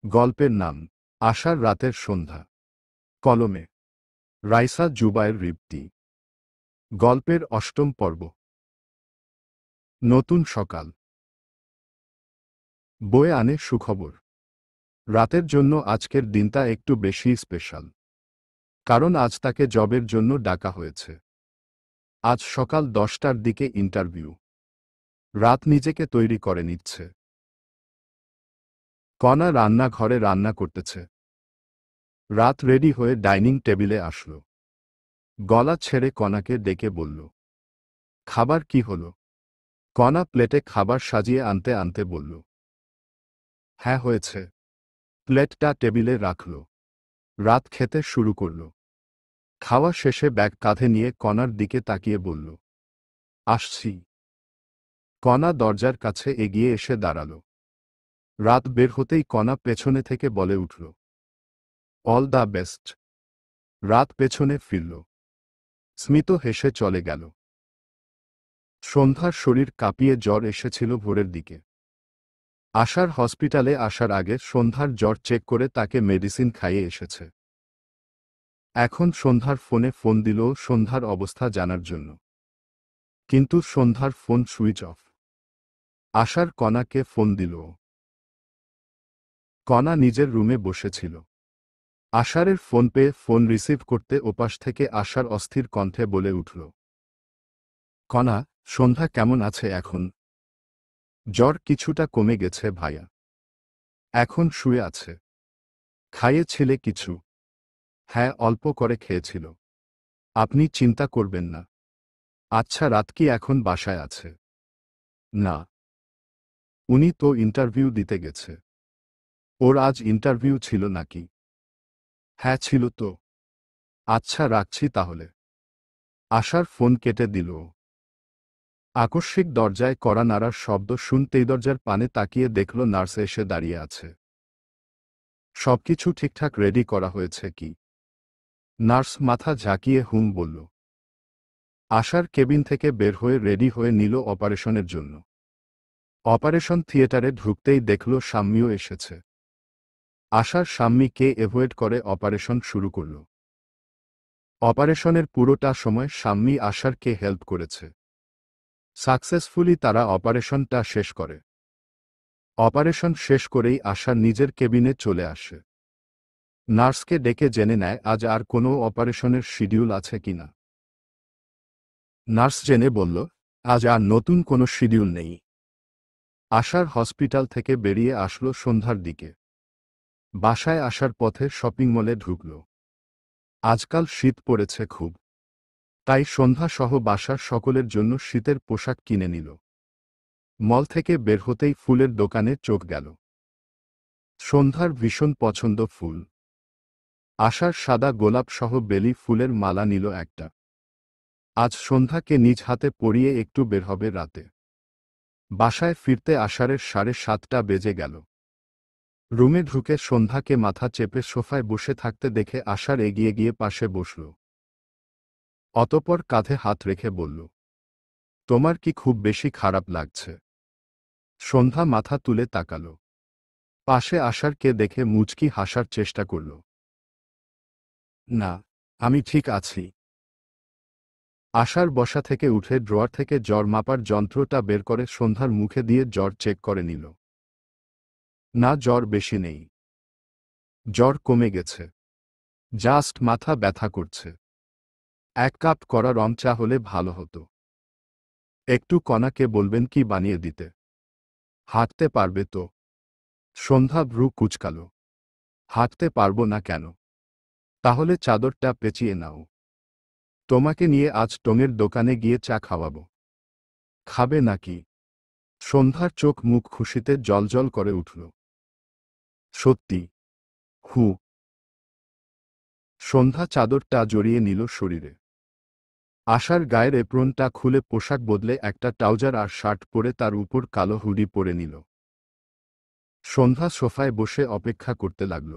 গল্পের নাম আশার রাতের সন্ধ্যা। কলমে রাইসা জুবায়ের রিপ্তি। গল্পের অষ্টম পর্ব। নতুন সকাল বয়ে আনে সুখবর। রাতের জন্য আজকের দিনটা একটু বেশি স্পেশাল, কারণ আজ তাকে জবের জন্য ডাকা হয়েছে। আজ সকাল 10টার দিকে ইন্টারভিউ। রাত নিজেকে তৈরি করে নিচ্ছে। কণা রান্নাঘরে রান্না করতেছে। রাত রেডি হয়ে ডাইনিং টেবিলে আসলো। গলা ছেড়ে কণাকে ডেকে বলল, খাবার কি হলো? কণা প্লেটে খাবার সাজিয়ে আনতে আনতে বলল, হ্যাঁ হয়েছে। প্লেটটা টেবিলে রাখল। রাত খেতে শুরু করল। খাওয়া শেষে ব্যাগ কাঁধে নিয়ে কণার দিকে তাকিয়ে বলল, আসছি। কণা দরজার কাছে এগিয়ে এসে দাঁড়াল। রাত বের হতেই কণা পেছনে থেকে বলে উঠল, অল দ্য বেস্ট। রাত পেছনে ফিরল। স্মিত হেসে চলে গেল। সন্ধ্যার শরীর কাঁপিয়ে জ্বর এসেছিল ভোরের দিকে। আশার হসপিটালে আসার আগে সন্ধ্যার জ্বর চেক করে তাকে মেডিসিন খাইয়ে এসেছে। এখন সন্ধ্যার ফোনে ফোন দিল সন্ধ্যার অবস্থা জানার জন্য, কিন্তু সন্ধ্যার ফোন সুইচ অফ। আশার কণাকে ফোন দিল। কণা নিজের রুমে বসেছিল। আশারের ফোন পেয়ে ফোন রিসিভ করতে ওপাশ থেকে আশার অস্থির কণ্ঠে বলে উঠল, কণা, সন্ধ্যা কেমন আছে এখন? জ্বর কিছুটা কমে গেছে ভাইয়া। এখন শুয়ে আছে। খাইয়েছিলে কিছু? হ্যাঁ, অল্প করে খেয়েছিল। আপনি চিন্তা করবেন না। আচ্ছা, রাত কি এখন বাসায় আছে? না, উনি তো ইন্টারভিউ দিতে গেছে। ওর আজ ইন্টারভিউ ছিল নাকি? হ্যাঁ ছিল তো। আচ্ছা, রাখছি তাহলে। আশার ফোন কেটে দিল। আকস্মিক দরজায় কড়া নাড়ার শব্দ শুনতেই দরজার পানে তাকিয়ে দেখল নার্স এসে দাঁড়িয়ে আছে। সবকিছু ঠিকঠাক রেডি করা হয়েছে কি? নার্স মাথা ঝাঁকিয়ে হুম বলল। আশার কেবিন থেকে বের হয়ে রেডি হয়ে নিল অপারেশনের জন্য। অপারেশন থিয়েটারে ঢুকতেই দেখল সাম্মীও এসেছে। আশার সাম্মীকে এভয়েড করে অপারেশন শুরু করল। অপারেশনের পুরোটা সময় সাম্মী আশারকে হেল্প করেছে। সাকসেসফুলি তারা অপারেশনটা শেষ করে। অপারেশন শেষ করেই আশা নিজের কেবিনে চলে আসে। নার্সকে ডেকে জেনে নেয় আজ আর কোনো অপারেশনের শিডিউল আছে কিনা। নার্স জেনে বলল, আজ আর নতুন কোনো শিডিউল নেই। আশার হসপিটাল থেকে বেরিয়ে আসলো সন্ধ্যার দিকে। বাসায় আসার পথে শপিং মলে ঢুকল। আজকাল শীত পড়েছে খুব, তাই সন্ধ্যা সহ বাসার সকলের জন্য শীতের পোশাক কিনে নিল। মল থেকে বের হতেই ফুলের দোকানে চোখ গেল। সন্ধ্যার ভীষণ পছন্দ ফুল। আশার সাদা গোলাপ সহ বেলি ফুলের মালা নিল একটা। আজ সন্ধ্যাকে নিজ হাতে পরিয়ে একটু বের হবে রাতে। বাসায় ফিরতে আষাঢ়ের 7:30 বেজে গেল। রুমে ঢুকে সন্ধ্যাকে মাথা চেপে সোফায় বসে থাকতে দেখে আষাঢ় এগিয়ে গিয়ে পাশে বসল। অতঃপর কাঁধে হাত রেখে বলল, তোমার কি খুব বেশি খারাপ লাগছে? সন্ধ্যা মাথা তুলে তাকাল। পাশে আষাঢ়কে দেখে মুচকি হাসার চেষ্টা করল। না, আমি ঠিক আছি। আষাঢ় বসা থেকে উঠে ড্রয়ার থেকে জ্বর মাপার যন্ত্রটা বের করে সন্ধ্যার মুখে দিয়ে জ্বর চেক করে নিল। না, জ্বর বেশি নেই। জ্বর কমে গেছে। জাস্ট মাথা ব্যথা করছে। 1 কাপ করা রং চা হলে ভালো হতো। একটু কণাকে বলবেন কি বানিয়ে দিতে? হাঁটতে পারবে তো? সন্ধ্যা ভ্রু কুঁচকাল। হাঁটতে পারবো না কেন? তাহলে চাদরটা পেঁচিয়ে নাও। তোমাকে নিয়ে আজ টঙের দোকানে গিয়ে চা খাওয়াবো। খাবে নাকি? সন্ধ্যার চোখ মুখ খুশিতে জ্বলজ্বল করে উঠল। সত্যি? হু। সন্ধ্যা চাদরটা জড়িয়ে নিল শরীরে। আশার গায়ের এপ্রনটা খুলে পোশাক বদলে একটা ট্রাউজার আর শার্ট পরে তার উপর কালো হুডি পরে নিল। সন্ধ্যা সোফায় বসে অপেক্ষা করতে লাগল।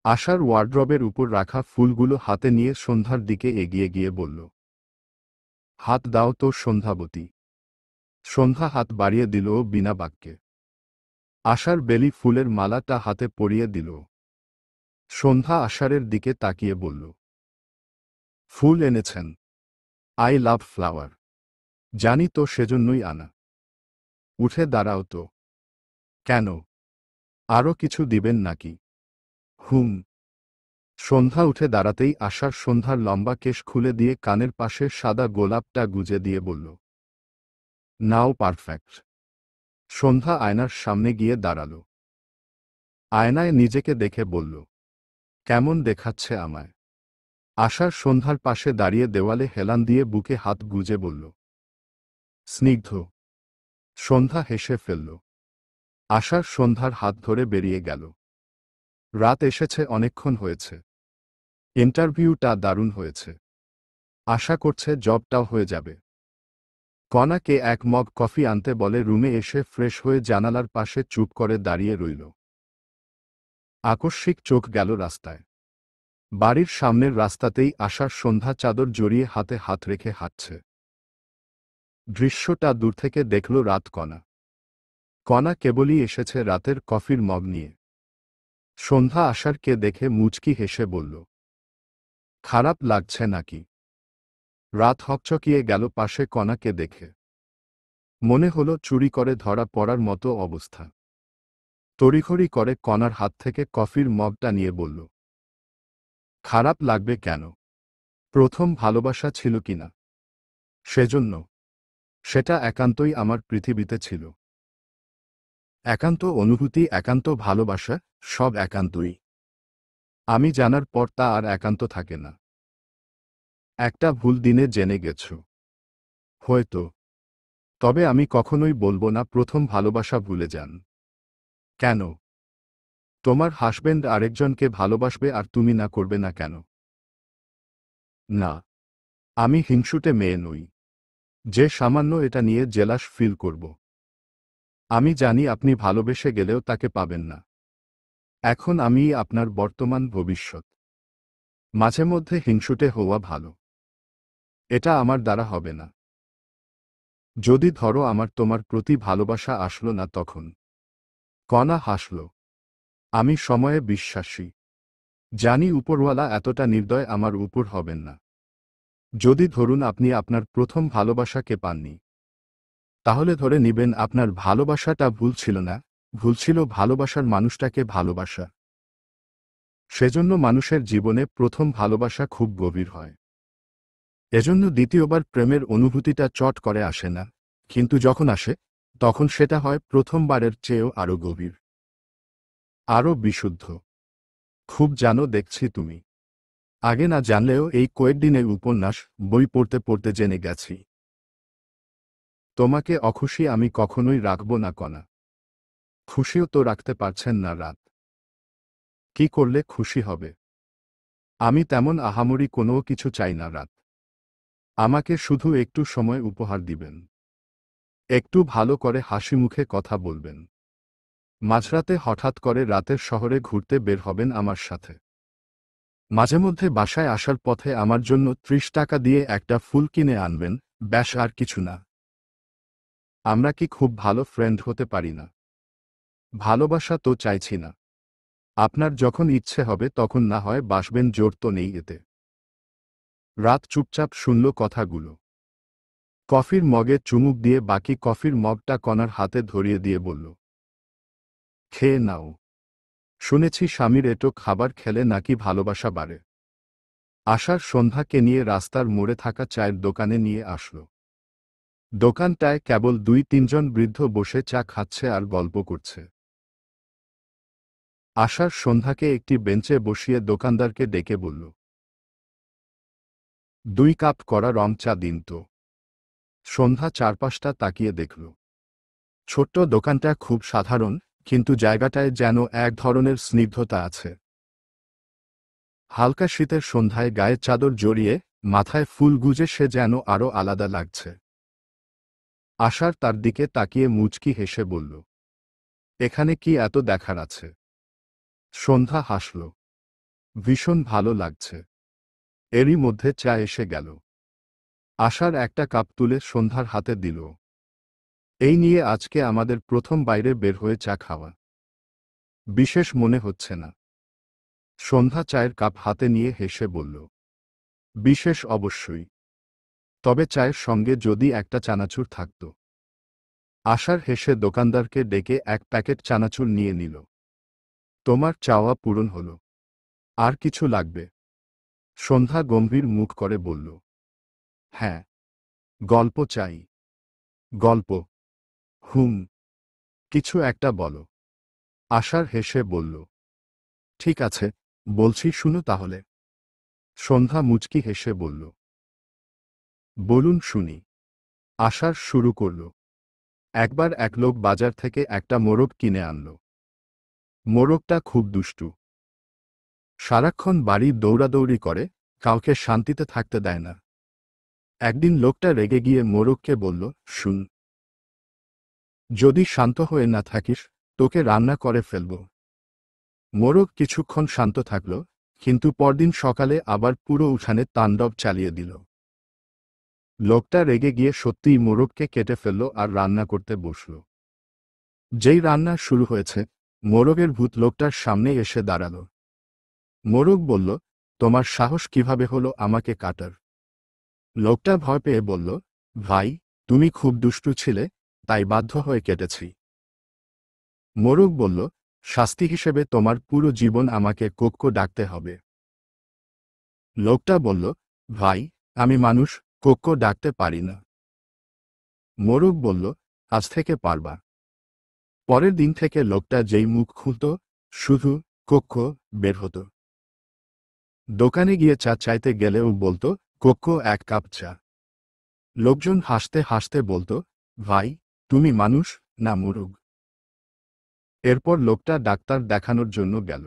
আশার ওয়ার্ড্রবের উপর রাখা ফুলগুলো হাতে নিয়ে সন্ধ্যার দিকে এগিয়ে গিয়ে বলল, হাত দাও তো সন্ধ্যাবতী। সন্ধ্যা হাত বাড়িয়ে দিল বিনা বাক্যে। আশার বেলি ফুলের মালাটা হাতে পরিয়ে দিল। সন্ধ্যা আষাঢ়ের দিকে তাকিয়ে বলল, ফুল এনেছেন? I love flower. জানি তো, সেজন্যই আনা। উঠে দাঁড়াও তো। কেন? আরও কিছু দিবেন নাকি? হুম। সন্ধ্যা উঠে দাঁড়াতেই আশার সন্ধ্যার লম্বা কেশ খুলে দিয়ে কানের পাশে সাদা গোলাপটা গুজে দিয়ে বলল, নাও পারফেক্ট। সন্ধ্যা আয়নার সামনে গিয়ে দাঁড়াল। আয়নায় নিজেকে দেখে বলল, কেমন দেখাচ্ছে আমায়? আশার সন্ধ্যার পাশে দাঁড়িয়ে দেওয়ালে হেলান দিয়ে বুকে হাত গুজে বলল, স্নিগ্ধ। সন্ধ্যা হেসে ফেলল। আশার সন্ধ্যার হাত ধরে বেরিয়ে গেল। রাত এসেছে, অনেকক্ষণ হয়েছে। ইন্টারভিউটা দারুণ হয়েছে। আশা করছে জবটাও হয়ে যাবে। কনাকে এক মগ কফি আনতে বলে রুমে এসে ফ্রেশ হয়ে জানালার পাশে চুপ করে দাঁড়িয়ে রইল। আকস্মিক চোখ গেল রাস্তায়। বাড়ির সামনের রাস্তাতেই আশার সন্ধ্যা চাদর জড়িয়ে হাতে হাত রেখে হাঁটছে। দৃশ্যটা দূর থেকে দেখল রাত কণা। কণা কেবলই এসেছে রাতের কফির মগ নিয়ে। সন্ধ্যা আশারকে দেখে মুচকি হেসে বলল, খারাপ লাগছে নাকি? রাত হকচকিয়ে গেল পাশে কণাকে দেখে। মনে হলো চুরি করে ধরা পড়ার মতো অবস্থা। তড়িঘড়ি করে কণার হাত থেকে কফির মগটা নিয়ে বলল, খারাপ লাগবে কেন? প্রথম ভালোবাসা ছিল কিনা, সেজন্য। সেটা একান্তই আমার পৃথিবীতে ছিল। একান্ত অনুভূতি, একান্ত ভালোবাসা, সব একান্তই। আমি জানার পর তা আর একান্ত থাকে না। একটা ভুল দিনে জেনে গেছ। হয়তো। তবে আমি কখনোই বলবো না প্রথম ভালোবাসা ভুলে যান। কেন? তোমার হাসবেন্ড আরেকজনকে ভালোবাসবে আর তুমি না করবে না কেন? না, আমি হিংসুটে মেয়ে নই যে সামান্য এটা নিয়ে জেলাস ফিল করব। আমি জানি আপনি ভালোবেসে গেলেও তাকে পাবেন না। এখন আমিই আপনার বর্তমান ভবিষ্যৎ। মাঝে মধ্যে হিংসুটে হওয়া ভালো। এটা আমার দ্বারা হবে না। যদি ধরো আমার তোমার প্রতি ভালোবাসা আসলো না তখন? কণা হাসল। আমি সময়ে বিশ্বাসী। জানি উপরওয়ালা এতটা নির্দয় আমার উপর হবেন না। যদি ধরুন আপনি আপনার প্রথম ভালোবাসাকে পাননি, তাহলে ধরে নিবেন আপনার ভালোবাসাটা ভুল ছিল না, ভুল ছিল ভালোবাসার মানুষটাকে ভালোবাসা। সেজন্য মানুষের জীবনে প্রথম ভালোবাসা খুব গভীর হয়। এজন্য দ্বিতীয়বার প্রেমের অনুভূতিটা চট করে আসে না, কিন্তু যখন আসে তখন সেটা হয় প্রথমবারের চেয়েও আরও গভীর, আরও বিশুদ্ধ। খুব জানো দেখছি তুমি। আগে না জানলেও এই কয়েকদিনে উপন্যাস বই পড়তে পড়তে জেনে গেছি। তোমাকে অখুশি আমি কখনোই রাখব না কণা। খুশিও তো রাখতে পারছেন না রাত। কি করলে খুশি হবে? আমি তেমন আহামরি কোনো কিছু চাই না রাত। আমাকে শুধু একটু সময় উপহার দিবেন। একটু ভালো করে হাসি মুখে কথা বলবেন। মাঝরাতে হঠাৎ করে রাতের শহরে ঘুরতে বের হবেন আমার সাথে। মাঝে মধ্যে বাসায় আসার পথে আমার জন্য ৩০ টাকা দিয়ে একটা ফুল কিনে আনবেন, ব্যাস আর কিছু না। আমরা কি খুব ভালো ফ্রেন্ড হতে পারি না? ভালোবাসা তো চাইছি না। আপনার যখন ইচ্ছে হবে তখন না হয় বাসবেন, জোর তো নেই এতে। রাত চুপচাপ শুনল কথাগুলো। কফির মগে চুমুক দিয়ে বাকি কফির মগটা কণার হাতে ধরিয়ে দিয়ে বলল, খেয়ে নাও। শুনেছি স্বামীর এটো খাবার খেলে নাকি ভালোবাসা বাড়ে। আশার সন্ধ্যাকে নিয়ে রাস্তার মোড়ে থাকা চায়ের দোকানে নিয়ে আসল। দোকানটায় কেবল ২-৩ জন বৃদ্ধ বসে চা খাচ্ছে আর গল্প করছে। আশার সন্ধ্যাকে একটি বেঞ্চে বসিয়ে দোকানদারকে ডেকে বলল, ২ কাপ কড়া রং চা দিন তো। সন্ধ্যা চারপাশটা তাকিয়ে দেখল। ছোট্ট দোকানটা খুব সাধারণ, কিন্তু জায়গাটায় যেন এক ধরনের স্নিগ্ধতা আছে। হালকা শীতের সন্ধ্যায় গায়ে চাদর জড়িয়ে, মাথায় ফুল গুজে সে যেন আরও আলাদা লাগছে। আশার তার দিকে তাকিয়ে মুচকি হেসে বলল, এখানে কি এত দেখার আছে? সন্ধ্যা হাসল। ভীষণ ভালো লাগছে। এরই মধ্যে চা এসে গেল। আশার একটা কাপ তুলে সন্ধ্যার হাতে দিল। এই নিয়ে আজকে আমাদের প্রথম বাইরে বের হয়ে চা খাওয়া। বিশেষ মনে হচ্ছে না। সন্ধ্যা চায়ের কাপ হাতে নিয়ে হেসে বলল, বিশেষ অবশ্যই। তবে চায়ের সঙ্গে যদি একটা চানাচুর থাকত। আশার হেসে দোকানদারকে ডেকে এক প্যাকেট চানাচুর নিয়ে নিল। তোমার চাওয়া পূরণ হল। আর কিছু লাগবে? সন্ধ্যা গম্ভীর মুখ করে বলল, হ্যাঁ, গল্প চাই। গল্প? হুম, কিছু একটা বলো। আশার হেসে বলল, ঠিক আছে, বলছি শুনো তাহলে। সন্ধ্যা মুচকি হেসে বলল, বলুন শুনি। আশার শুরু করল, একবার এক লোক বাজার থেকে একটা মোরগ কিনে আনল। মোরগটা খুব দুষ্টু। সারাক্ষণ বাড়ির দৌড়াদৌড়ি করে, কাউকে শান্তিতে থাকতে দেয় না। একদিন লোকটা রেগে গিয়ে মোরগকে বলল, শুন, যদি শান্ত হয়ে না থাকিস, তোকে রান্না করে ফেলব। মোরগ কিছুক্ষণ শান্ত থাকল, কিন্তু পরদিন সকালে আবার পুরো উঠানে তাণ্ডব চালিয়ে দিল। লোকটা রেগে গিয়ে সত্যিই মোরগকে কেটে ফেলল আর রান্না করতে বসল। যেই রান্না শুরু হয়েছে, মোরগের ভূত লোকটার সামনে এসে দাঁড়াল। মোরগ বলল, তোমার সাহস কিভাবে হলো আমাকে কাটার? লোকটা ভয় পেয়ে বলল, ভাই, তুমি খুব দুষ্টু ছিলে, তাই বাধ্য হয়ে কেটেছি। মোরগ বলল, শাস্তি হিসেবে তোমার পুরো জীবন আমাকে কোক্কো ডাকতে হবে। লোকটা বলল, ভাই, আমি মানুষ, কোক্কো ডাকতে পারি না। মোরগ বলল, আজ থেকে পারবা। পরের দিন থেকে লোকটা যেই মুখ খুলত, শুধু কোক্কো বের হতো। দোকানে গিয়ে চা চাইতে গেলেও বলতো, কোক্কো এক কাপ চা। লোকজন হাসতে হাসতে বলতো, ভাই, তুমি মানুষ না মোরগ? এরপর লোকটা ডাক্তার দেখানোর জন্য গেল।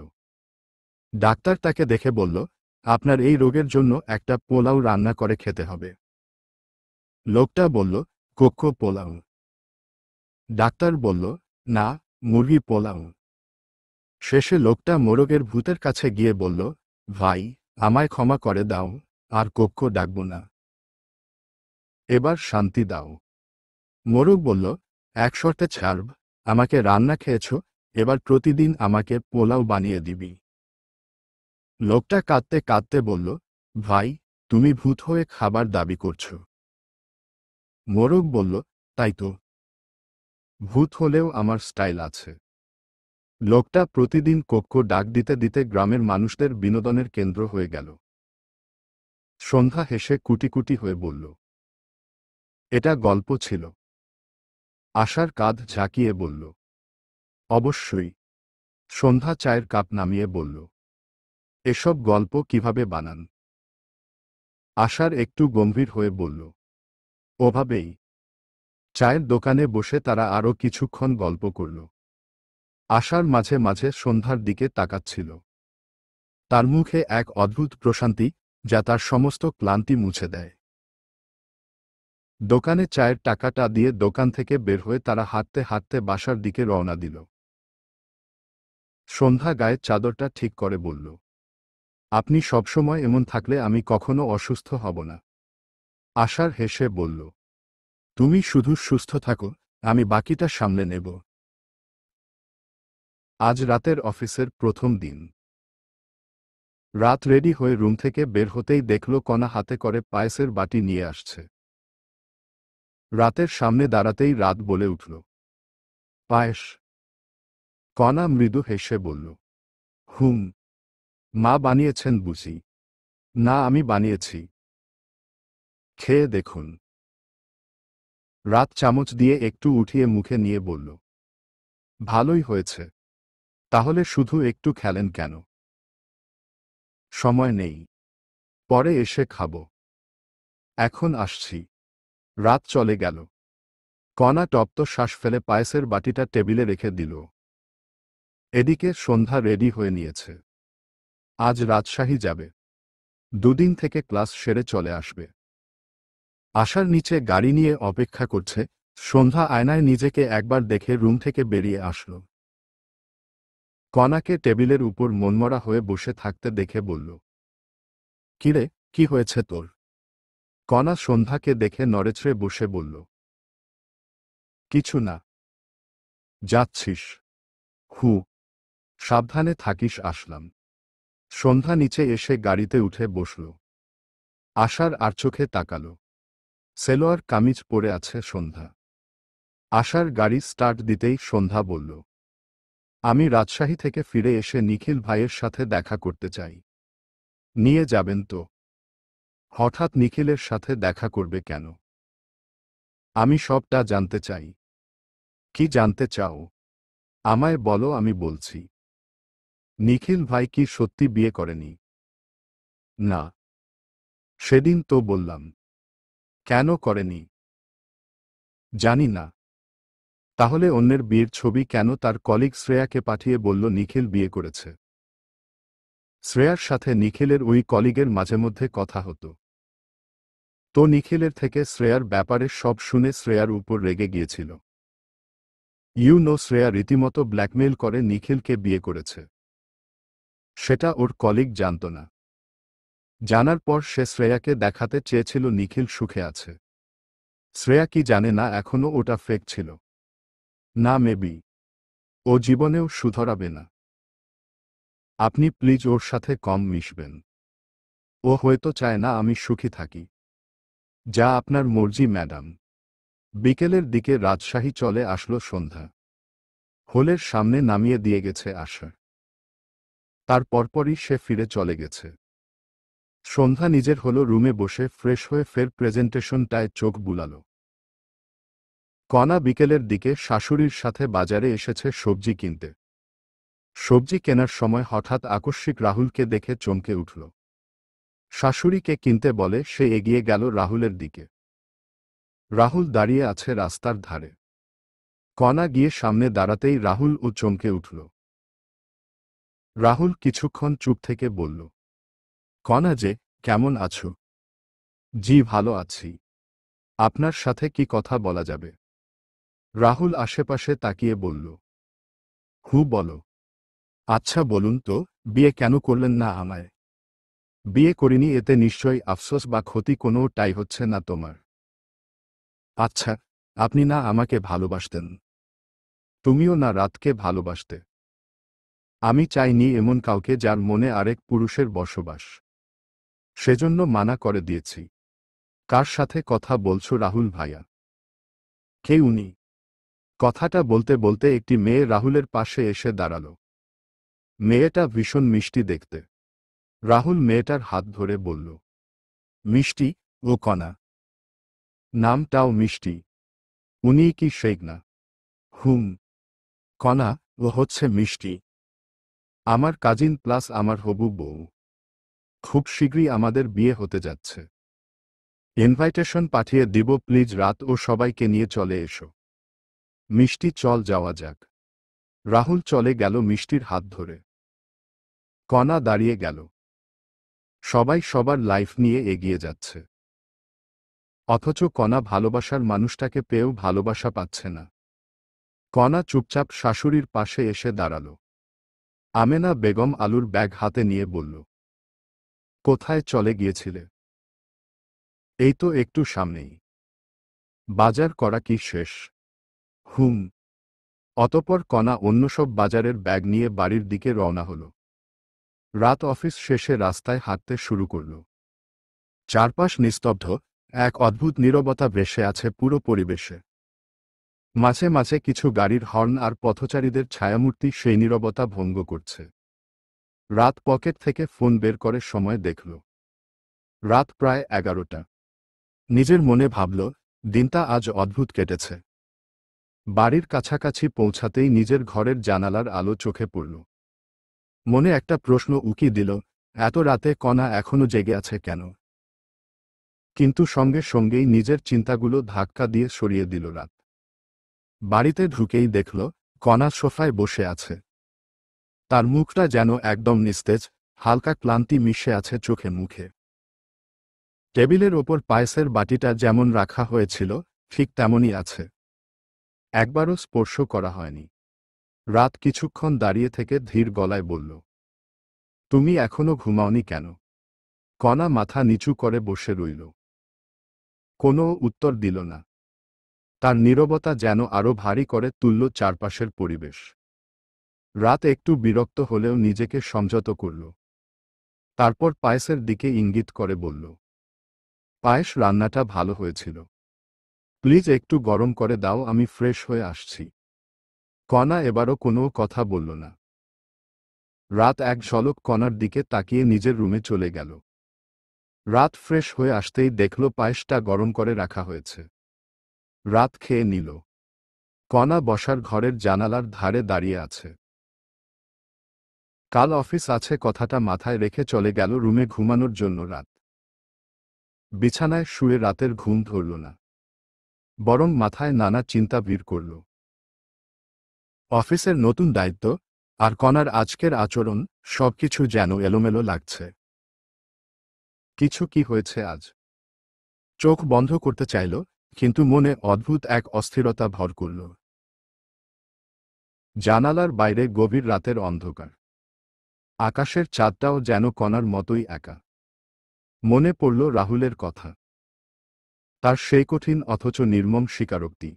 ডাক্তার তাকে দেখে বলল, আপনার এই রোগের জন্য একটা পোলাও রান্না করে খেতে হবে। লোকটা বলল, কোক্কো পোলাও। ডাক্তার বলল, না, মুরগি পোলাও। শেষে লোকটা মোরগের ভূতের কাছে গিয়ে বলল, ভাই, আমায় ক্ষমা করে দাও, আর কোক্কো ডাকব না। এবার শান্তি দাও। মোরগ বলল, এক শর্তে ছাড়ব, আমাকে রান্না খেয়েছ, এবার প্রতিদিন আমাকে পোলাও বানিয়ে দিবি। লোকটা কাঁদতে কাঁদতে বলল, ভাই, তুমি ভূত হয়ে খাবার দাবি করছ। মোরগ বলল, তাই তো। ভূত হলেও আমার স্টাইল আছে। লোকটা প্রতিদিন কোক্কো ডাক দিতে দিতে গ্রামের মানুষদের বিনোদনের কেন্দ্র হয়ে গেল। সন্ধ্যা হেসে কুটি কুটি হয়ে বলল, এটা গল্প ছিল। আশার কাঁধ ঝাঁকিয়ে বলল, অবশ্যই। সন্ধ্যা চায়ের কাপ নামিয়ে বলল, এসব গল্প কিভাবে বানান? আশার একটু গম্ভীর হয়ে বলল, ওভাবেই। চায়ের দোকানে বসে তারা আরও কিছুক্ষণ গল্প করল। আশার মাঝে মাঝে সন্ধ্যার দিকে তাকাচ্ছিল। তার মুখে এক অদ্ভুত প্রশান্তি, যা তার সমস্ত ক্লান্তি মুছে দেয়। দোকানে চায়ের টাকাটা দিয়ে দোকান থেকে বের হয়ে তারা হাঁটতে হাঁটতে বাসার দিকে রওনা দিল। সন্ধ্যা গায়ে চাদরটা ঠিক করে বলল, আপনি সবসময় এমন থাকলে আমি কখনো অসুস্থ হব না। আশার হেসে বলল, তুমি শুধু সুস্থ থাকো, আমি বাকিটা সামলে নেব। আজ রাতের অফিসের প্রথম দিন। রাত রেডি হয়ে রুম থেকে বের হতেই দেখল কণা হাতে করে পায়েসের বাটি নিয়ে আসছে। রাতের সামনে দাঁড়াতেই রাত বলে উঠল, পায়েস? কণা মৃদু হেসে বলল, হুম। মা বানিয়েছেন বুঝি? না, আমি বানিয়েছি। খেয়ে দেখুন। রাত চামচ দিয়ে একটু উঠিয়ে মুখে নিয়ে বলল, ভালোই হয়েছে। তাহলে শুধু একটু খেলেন কেন? সময় নেই। পরে এসে খাবো। এখন আসছি। রাত চলে গেল। কণা তপ্ত শ্বাস ফেলে পায়েসের বাটিটা টেবিলে রেখে দিল। এদিকে সন্ধ্যা রেডি হয়ে নিয়েছে। আজ রাজশাহী যাবে। দুদিন থেকে ক্লাস সেরে চলে আসবে। আশার নিচে গাড়ি নিয়ে অপেক্ষা করছে। সন্ধ্যা আয়নায় নিজেকে একবার দেখে রুম থেকে বেরিয়ে আসল। কণাকে টেবিলের উপর মনমরা হয়ে বসে থাকতে দেখে বলল, কিরে, কি হয়েছে তোর? কণা সন্ধ্যাকে দেখে নড়েচড়ে বসে বলল, কিছু না। যাচ্ছিস? হু। সাবধানে থাকিস। আসলাম। সন্ধ্যা নিচে এসে গাড়িতে উঠে বসল। আশার আর চোখে তাকাল। সেলোয়ার কামিজ পরে আছে সন্ধ্যা। আশার গাড়ি স্টার্ট দিতেই সন্ধ্যা বলল, আমি রাজশাহী থেকে ফিরে এসে নিখিল ভাইয়ের সাথে দেখা করতে চাই। নিয়ে যাবেন তো? হঠাৎ নিখিলের সাথে দেখা করবে কেন? আমি সবটা জানতে চাই। কি জানতে চাও? আমায় বলো, আমি বলছি। নিখিল ভাই কি সত্যি বিয়ে করেনি? না। সেদিন তো বললাম। কেন করেনি? জানি না। তাহলে অন্যের বিয়ের ছবি কেন তার কলিগ শ্রেয়াকে পাঠিয়ে বলল নিখিল বিয়ে করেছে? শ্রেয়ার সাথে নিখিলের ওই কলিগের মাঝে মধ্যে কথা হতো। তো নিখিলের থেকে শ্রেয়ার ব্যাপারে সব শুনে শ্রেয়ার উপর রেগে গিয়েছিল। শ্রেয়া রীতিমতো ব্ল্যাকমেইল করে নিখিলকে বিয়ে করেছে। সেটা ওর কলিগ জানত না। জানার পর সে শ্রেয়াকে দেখাতে চেয়েছিল নিখিল সুখে আছে। শ্রেয়া কি জানে না এখনো ওটা ফেক ছিল? না, মেবি। ও জীবনেও শুধরাবে না। আপনি প্লিজ ওর সাথে কম মিশবেন। ও হয়তো চায় না আমি সুখী থাকি। যা আপনার মর্জি ম্যাডাম। বিকেলের দিকে রাজশাহী চলে আসলো সন্ধ্যা। হোলের সামনে নামিয়ে দিয়ে গেছে আশা। তার পরপরই সে ফিরে চলে গেছে। সন্ধ্যা নিজের হলো রুমে বসে ফ্রেশ হয়ে ফের প্রেজেন্টেশনটায় চোখ বুলাল। কণা বিকেলের দিকে শাশুড়ির সাথে বাজারে এসেছে সবজি কিনতে। সবজি কেনার সময় হঠাৎ আকস্মিক রাহুলকে দেখে চমকে উঠল। শাশুড়িকে কিনতে বলে সে এগিয়ে গেল রাহুলের দিকে। রাহুল দাঁড়িয়ে আছে রাস্তার ধারে। কণা গিয়ে সামনে দাঁড়াতেই রাহুল ও চমকে উঠল। রাহুল কিছুক্ষণ চুপ থেকে বলল, কণা যে, কেমন আছো? জি ভালো আছি। আপনার সাথে কি কথা বলা যাবে? রাহুল আশেপাশে তাকিয়ে বলল, বলো। আচ্ছা বলুন তো, বিয়ে কেন করলেন না আমায়? বিয়ে করিনি, এতে নিশ্চয়ই আফসোস বা ক্ষতি কোনোটাই হচ্ছে না তোমার। আচ্ছা, আপনি না আমাকে ভালোবাসতেন? তুমিও না রাতকে ভালোবাসতে? আমি চাইনি এমন কাউকে যার মনে আরেক পুরুষের বসবাস। সেজন্য মানা করে দিয়েছি। কার সাথে কথা বলছো রাহুল ভাইয়া? কে উনি? কথাটা বলতে বলতে একটি মেয়ে রাহুলের পাশে এসে দাঁড়াল। মেয়েটা ভীষণ মিষ্টি দেখতে। রাহুল মেয়েটার হাত ধরে বলল, মিষ্টি? ও কণা। নামটাও মিষ্টি। উনিই কি শেখ না? হুম। কণা, ও হচ্ছে মিষ্টি। আমার কাজিন প্লাস আমার হবু বউ। খুব শীঘ্রই আমাদের বিয়ে হতে যাচ্ছে। ইনভাইটেশন পাঠিয়ে দিব, প্লিজ রাত ও সবাইকে নিয়ে চলে এসো। মিষ্টি, চল যাওয়া যাক। রাহুল চলে গেল মিষ্টির হাত ধরে। কণা দাঁড়িয়ে গেল। সবাই সবার লাইফ নিয়ে এগিয়ে যাচ্ছে। অথচ কণা ভালোবাসার মানুষটাকে পেয়েও ভালোবাসা পাচ্ছে না। কণা চুপচাপ শাশুড়ির পাশে এসে দাঁড়াল। আমেনা বেগম আলুর ব্যাগ হাতে নিয়ে বলল, কোথায় চলে গিয়েছিলে? এই তো একটু সামনেই। বাজার করা কি শেষ? হুম। অতঃপর কণা অন্য সব বাজারের ব্যাগ নিয়ে বাড়ির দিকে রওনা হল। রাত অফিস শেষে রাস্তায় হাঁটতে শুরু করল। চারপাশ নিস্তব্ধ, এক অদ্ভুত নীরবতা ভেসে আছে পুরো পরিবেশে। মাঝে মাঝে কিছু গাড়ির হর্ন আর পথচারীদের ছায়ামূর্তি সেই নীরবতা ভঙ্গ করছে। রাত পকেট থেকে ফোন বের করে সময় দেখল। রাত প্রায় 11টা। নিজের মনে ভাবল, দিনটা আজ অদ্ভুত কেটেছে। বাড়ির কাছাকাছি পৌঁছাতেই নিজের ঘরের জানালার আলো চোখে পড়ল। মনে একটা প্রশ্ন উকি দিল, এত রাতে কণা এখনো জেগে আছে কেন? কিন্তু সঙ্গে সঙ্গেই নিজের চিন্তাগুলো ধাক্কা দিয়ে সরিয়ে দিল রাত। বাড়িতে ঢুকেই দেখল, কণা সোফায় বসে আছে। তার মুখটা যেন একদম নিস্তেজ, হালকা ক্লান্তি মিশে আছে চোখে মুখে। টেবিলের ওপর পায়েসের বাটিটা যেমন রাখা হয়েছিল, ঠিক তেমনই আছে। একবারও স্পর্শ করা হয়নি। রাত কিছুক্ষণ দাঁড়িয়ে থেকে ধীর গলায় বলল, তুমি এখনো ঘুমাওনি কেন? কণা মাথা নিচু করে বসে রইল। কোনো উত্তর দিল না। তার নীরবতা যেন আরো ভারী করে তুলল চারপাশের পরিবেশ। রাত একটু বিরক্ত হলেও নিজেকে সংযত করল। তারপর পায়েসের দিকে ইঙ্গিত করে বলল, পায়েস রান্নাটা ভালো হয়েছিল। প্লিজ একটু গরম করে দাও, আমি ফ্রেশ হয়ে আসছি। কণা এবারও কোনো কথা বলল না। রাত এক ঝলক কণার দিকে তাকিয়ে নিজের রুমে চলে গেল। রাত ফ্রেশ হয়ে আসতেই দেখল পায়েসটা গরম করে রাখা হয়েছে। রাত খেয়ে নিল। কণা বসার ঘরের জানালার ধারে দাঁড়িয়ে আছে। কাল অফিস আছে কথাটা মাথায় রেখে চলে গেল রুমে ঘুমানোর জন্য রাত। বিছানায় শুয়ে রাতের ঘুম ধরল না, বরং মাথায় নানা চিন্তা ভিড় করল। অফিসের নতুন দায়িত্ব আর কণার আজকের আচরণ, সবকিছু যেন এলোমেলো লাগছে। কিছু কি হয়েছে আজ? চোখ বন্ধ করতে চাইল, কিন্তু মনে অদ্ভুত এক অস্থিরতা ভর করল। জানালার বাইরে গভীর রাতের অন্ধকার। আকাশের চাঁদটাও যেন কণার মতোই একা। মনে পড়ল রাহুলের কথা, তার সেই কঠিন অথচ নির্মম স্বীকারোক্তি,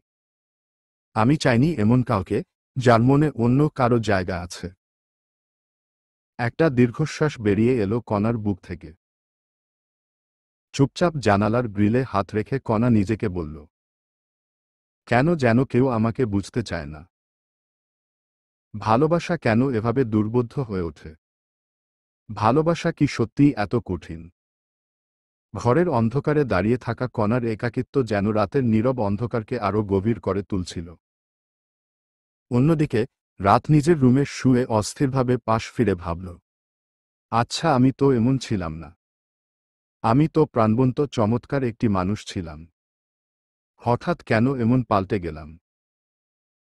আমি চাইনি এমন কাউকে যার মনে অন্য কারো জায়গা আছে। একটা দীর্ঘশ্বাস বেরিয়ে এলো কণার বুক থেকে। চুপচাপ জানালার গ্রিলে হাত রেখে কণা নিজেকে বলল, কেন যেন কেউ আমাকে বুঝতে চায় না। ভালোবাসা কেন এভাবে দুর্বোধ্য হয়ে ওঠে? ভালোবাসা কি সত্যিই এত কঠিন? ঘরের অন্ধকারে দাঁড়িয়ে থাকা কণার একাকিত্ব যেন রাতের নীরব অন্ধকারকে আরো গভীর করে তুলছিল। অন্যদিকে রাত নিজের রুমে শুয়ে অস্থিরভাবে পাশ ফিরে ভাবল, আচ্ছা, আমি তো এমন ছিলাম না। আমি তো প্রাণবন্ত চমৎকার একটি মানুষ ছিলাম। হঠাৎ কেন এমন পাল্টে গেলাম?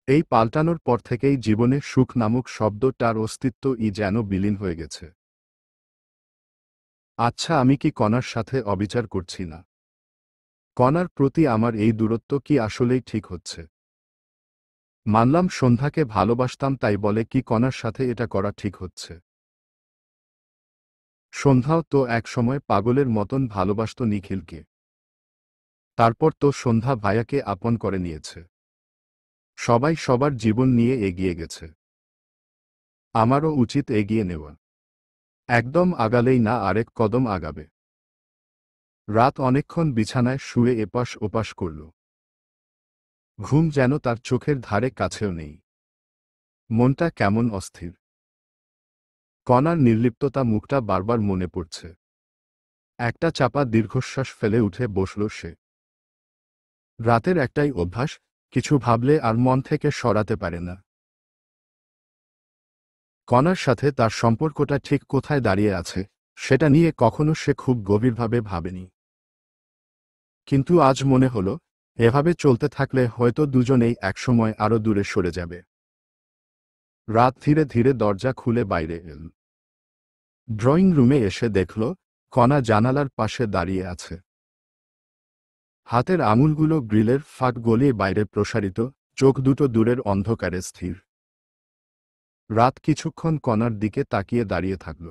এই পাল্টানোর পর থেকেই জীবনে সুখ নামক শব্দটার অস্তিত্বই যেন বিলীন হয়ে গেছে। আচ্ছা, আমি কি কণার সাথে অবিচার করছি না? কণার প্রতি আমার এই দূরত্ব কি আসলেই ঠিক হচ্ছে? মানলাম সন্ধ্যাকে ভালোবাসতাম, তাই বলে কি কণার সাথে এটা করা ঠিক হচ্ছে? সন্ধ্যাও তো একসময় পাগলের মতন ভালোবাসত নিখিলকে। তারপর তো সন্ধ্যা ভাইয়াকে আপন করে নিয়েছে। সবাই সবার জীবন নিয়ে এগিয়ে গেছে। আমারও উচিত এগিয়ে নেওয়া। একদম আগালেই না আরেক কদম আগাবে। রাত অনেকক্ষণ বিছানায় শুয়ে এপাশ ওপাশ করল। ঘুম যেন তার চোখের ধারে কাছেও নেই। মনটা কেমন অস্থির। কণার নির্লিপ্ততা মুখটা বারবার মনে পড়ছে। একটা চাপা দীর্ঘশ্বাস ফেলে উঠে বসল সে। রাতের একটাই অভ্যাস, কিছু ভাবলে আর মন থেকে সরাতে পারে না। কণার সাথে তার সম্পর্কটা ঠিক কোথায় দাঁড়িয়ে আছে সেটা নিয়ে কখনো সে খুব গভীরভাবে ভাবেনি। কিন্তু আজ মনে হলো, এভাবে চলতে থাকলে হয়তো দুজনেই একসময় আরো দূরে সরে যাবে। রাত ধীরে ধীরে দরজা খুলে বাইরে এল। ড্রয়িং রুমে এসে দেখল কণা জানালার পাশে দাঁড়িয়ে আছে। হাতের আঙুলগুলো গ্রিলের ফাঁক গলিয়ে বাইরে প্রসারিত, চোখ দুটো দূরের অন্ধকারে স্থির। রাত কিছুক্ষণ কণার দিকে তাকিয়ে দাঁড়িয়ে থাকল।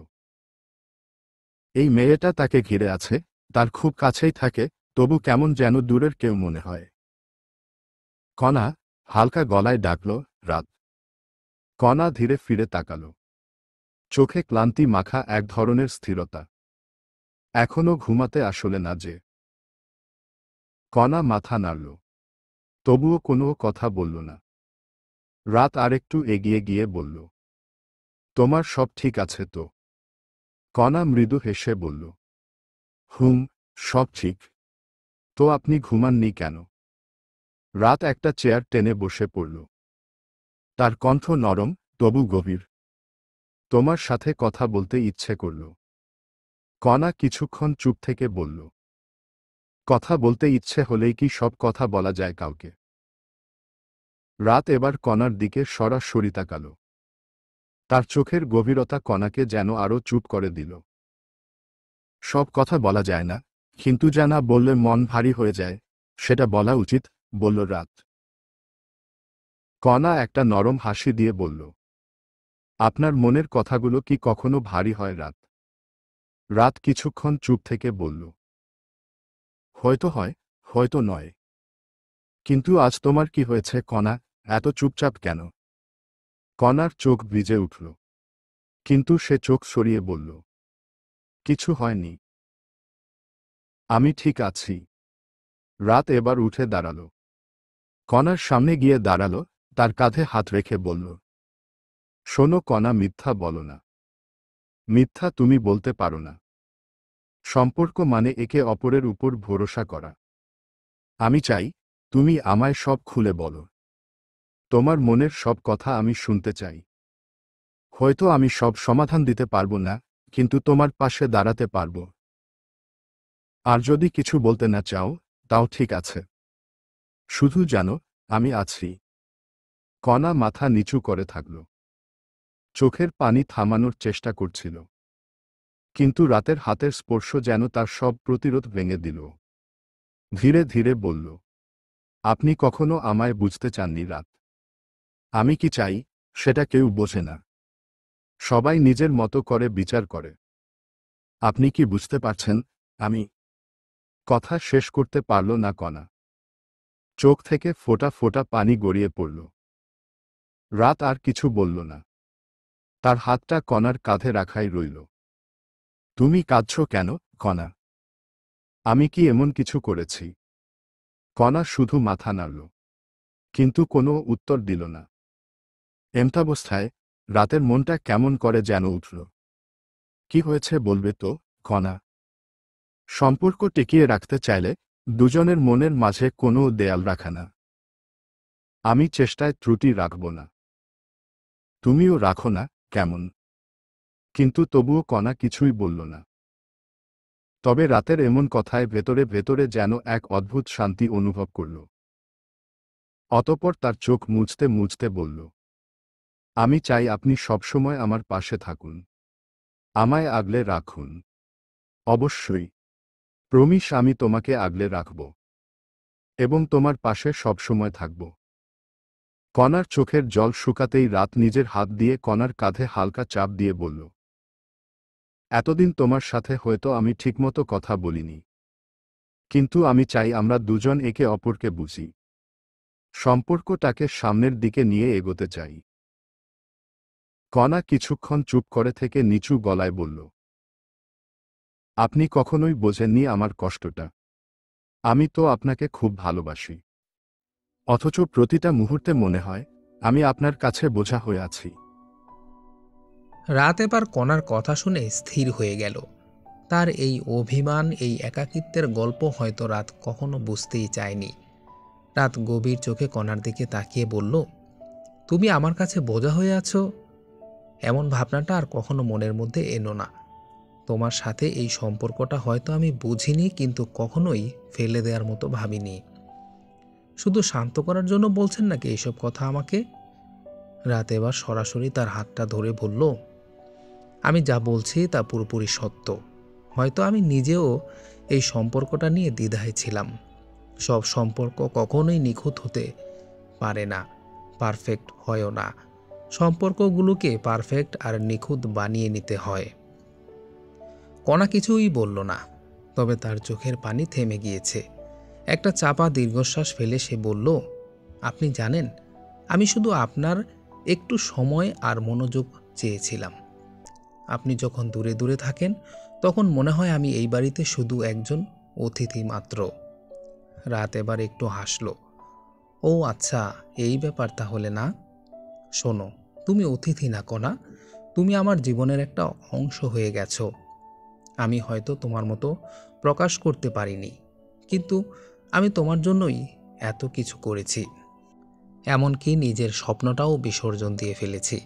এই মেয়েটা তাকে ঘিরে আছে, তার খুব কাছেই থাকে, তবু কেমন যেন দূরের কেউ মনে হয়। কণা, হালকা গলায় ডাকল, রাত। কণা ধীরে ফিরে তাকাল। চোখে ক্লান্তি মাখা এক ধরনের স্থিরতা। এখনো ঘুমাতে আসলে না যে। কণা মাথা নাড়ল, তবুও কোনো কথা বলল না। রাত আরেকটু এগিয়ে গিয়ে বলল, তোমার সব ঠিক আছে তো? কণা মৃদু হেসে বলল, হুম, সব ঠিক। তো আপনি ঘুমাননি কেন? রাত একটা চেয়ার টেনে বসে পড়ল। তার কণ্ঠ নরম, তবু গভীর। তোমার সাথে কথা বলতে ইচ্ছে করল। কণা কিছুক্ষণ চুপ থেকে বলল, কথা বলতে ইচ্ছে হলেই কি সব কথা বলা যায় কাউকে? রাত এবার কণার দিকে সরাসরি তাকাল। তার চোখের গভীরতা কণাকে যেন আরো চুপ করে দিল। সব কথা বলা যায় না, কিন্তু যা না বললে মন ভারী হয়ে যায়, সেটা বলা উচিত, বলল রাত। কণা একটা নরম হাসি দিয়ে বলল, আপনার মনের কথাগুলো কি কখনো ভারী হয় রাত? রাত কিছুক্ষণ চুপ থেকে বলল, হয়তো হয়, হয়তো নয়। কিন্তু আজ তোমার কি হয়েছে কণা, এত চুপচাপ কেন? কণার চোখ ভিজে উঠল, কিন্তু সে চোখ সরিয়ে বলল, কিছু হয়নি, আমি ঠিক আছি। রাত এবার উঠে দাঁড়াল। কণার সামনে গিয়ে দাঁড়াল, তার কাঁধে হাত রেখে বলল, শোনো কণা, মিথ্যা বলো না। মিথ্যা তুমি বলতে পারো না। সম্পর্ক মানে একে অপরের উপর ভরসা করা। আমি চাই তুমি আমায় সব খুলে বলো। তোমার মনের সব কথা আমি শুনতে চাই। হয়তো আমি সব সমাধান দিতে পারবো না, কিন্তু তোমার পাশে দাঁড়াতে পারবো। আর যদি কিছু বলতে না চাও, তাও ঠিক আছে। শুধু জানো আমি আছি। কণা মাথা নিচু করে থাকল। চোখের পানি থামানোর চেষ্টা করছিল, কিন্তু রাতের হাতের স্পর্শ যেন তার সব প্রতিরোধ ভেঙে দিল। ধীরে ধীরে বলল, আপনি কখনো আমায় বুঝতে চাননি রাত। আমি কি চাই সেটা কেউ বোঝে না। সবাই নিজের মতো করে বিচার করে। আপনি কি বুঝতে পারছেন? আমি কথা শেষ করতে পারল না কণা। চোখ থেকে ফোঁটা ফোঁটা পানি গড়িয়ে পড়ল। রাত আর কিছু বলল না। তার হাতটা কণার কাঁধে রাখাই রইল। তুমি কাঁদছ কেন কণা? আমি কি এমন কিছু করেছি? কণা শুধু মাথা নাড়ল, কিন্তু কোনো উত্তর দিল না। এমতাবস্থায় রাতের মনটা কেমন করে যেন উঠল। কি হয়েছে বলবে তো কণা? সম্পর্ক টিকিয়ে রাখতে চাইলে দুজনের মনের মাঝে কোনো দেয়াল রাখা না। আমি চেষ্টায় ত্রুটি রাখব না, তুমিও রাখো না, কেমন? কিন্তু তবুও কণা কিছুই বলল না। তবে রাতের এমন কথায় ভেতরে ভেতরে যেন এক অদ্ভুত শান্তি অনুভব করল। অতঃপর তার চোখ মুছতে মুছতে বলল, আমি চাই আপনি সবসময় আমার পাশে থাকুন। আমায় আগলে রাখুন। অবশ্যই। প্রমিস, আমি তোমাকে আগলে রাখব এবং তোমার পাশে সবসময় থাকব। কণার চোখের জল শুকাতেই রাত নিজের হাত দিয়ে কণার কাঁধে হালকা চাপ দিয়ে বলল, এতদিন তোমার সাথে হয়তো আমি ঠিকমতো কথা বলিনি, কিন্তু আমি চাই আমরা দুজন একে অপরকে বুঝি। সম্পর্কটাকে সামনের দিকে নিয়ে এগোতে চাই। কণা কিছুক্ষণ চুপ করে থেকে নিচু গলায় বলল, আপনি কখনোই বোঝেননি আমার কষ্টটা। আমি তো আপনাকে খুব ভালোবাসি, অথচ প্রতিটা মুহূর্তে মনে হয় আমি আপনার কাছে বোঝা হয়ে আছি। রাত এবার কণার কথা শুনে স্থির হয়ে গেল। তার এই অভিমান, এই একাকিত্বের গল্প হয়তো রাত কখনো বুঝতেই চায়নি। রাত গভীর চোখে কণার দিকে তাকিয়ে বলল, তুমি আমার কাছে বোঝা হয়ে আছো? এমন ভাবনাটা আর কখনো মনের মধ্যে এনো না। তোমার সাথে এই সম্পর্কটা হয়তো আমি বুঝিনি, কিন্তু কখনোই ফেলে দেওয়ার মতো ভাবিনি। শুধু শান্ত করার জন্য বলছেন নাকি এইসব কথা আমাকে? রাত এবার সরাসরি তার হাতটা ধরে বলল, আমি যা বলছি তা পুরোপুরি সত্য। হয়তো আমি নিজেও এই সম্পর্কটা নিয়ে দ্বিধায় ছিলাম। সব সম্পর্ক কখনোই নিখুঁত হতে পারে না, পারফেক্ট হয়ও না। সম্পর্কগুলোকে পারফেক্ট আর নিখুঁত বানিয়ে নিতে হয়। কণা কিছুই বলল না, তবে তার চোখের পানি থেমে গিয়েছে। একটা চাপা দীর্ঘশ্বাস ফেলে সে বলল, আপনি জানেন, আমি শুধু আপনার একটু সময় আর মনোযোগ চেয়েছিলাম। আপনি যখন দূরে দূরে থাকেন তখন মনে হয় আমি এই বাড়িতে শুধু একজন অতিথি মাত্র। রাত এবার একটু হাসল। ও আচ্ছা, এই ব্যাপার তাহলে না? শোনো, তুমি অতিথি না কণা, তুমি আমার জীবনের একটা অংশ হয়ে গেছো। আমি হয়তো তোমার মতো প্রকাশ করতে পারিনি, কিন্তু আমি তোমার জন্যই এত কিছু করেছি। এমনকি নিজের স্বপ্নটাও বিসর্জন দিয়ে ফেলেছি।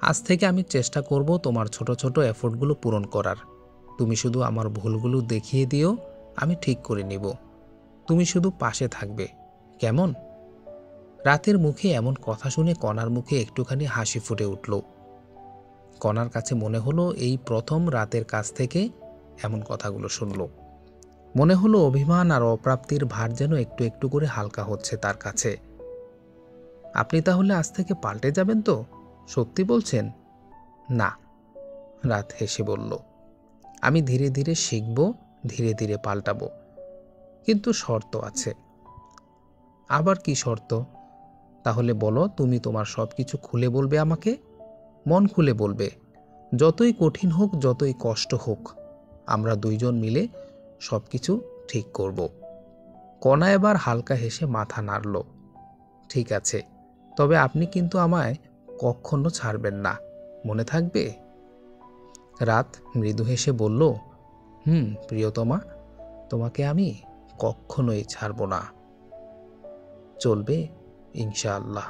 আজ থেকে আমি চেষ্টা করব তোমার ছোট ছোট এফোর্টগুলো পূরণ করার। তুমি শুধু আমার ভুলগুলো দেখিয়ে দিও, আমি ঠিক করে নিব। তুমি শুধু পাশে থাকবে, কেমন? রাতের মুখে এমন কথা শুনে কণার মুখে একটুখানি হাসি ফুটে উঠল। কণার কাছে মনে হলো এই প্রথম রাতের কাছ থেকে এমন কথাগুলো শুনল। মনে হলো অভিমান আর অপ্রাপ্তির ভার যেন একটু একটু করে হালকা হচ্ছে তার কাছে। আপনি তাহলে আজ থেকে পাল্টে যাবেন তো? সত্যি বলছেন? না, রাত হেসে বলল, আমি ধীরে ধীরে শিখব, ধীরে ধীরে পাল্টাবো, কিন্তু শর্ত আছে। আবার কি শর্ত? তাহলে বলো, তুমি তোমার সব কিছু খুলে বলবে আমাকে, মন খুলে বলবে। যতই কঠিন হোক, যতই কষ্ট হোক, আমরা দুইজন মিলে সব কিছু ঠিক করব। কণা এবার হালকা হেসে মাথা নাড়ল। ঠিক আছে, তবে আপনি কিন্তু আমায় কখনো ছাড়বেন না, মনে থাকবে? রাত মৃদু হেসে বলল, প্রিয়তমা, তোমাকে আমি কখনোই ছাড়ব না। চলবে ইনশাআল্লাহ।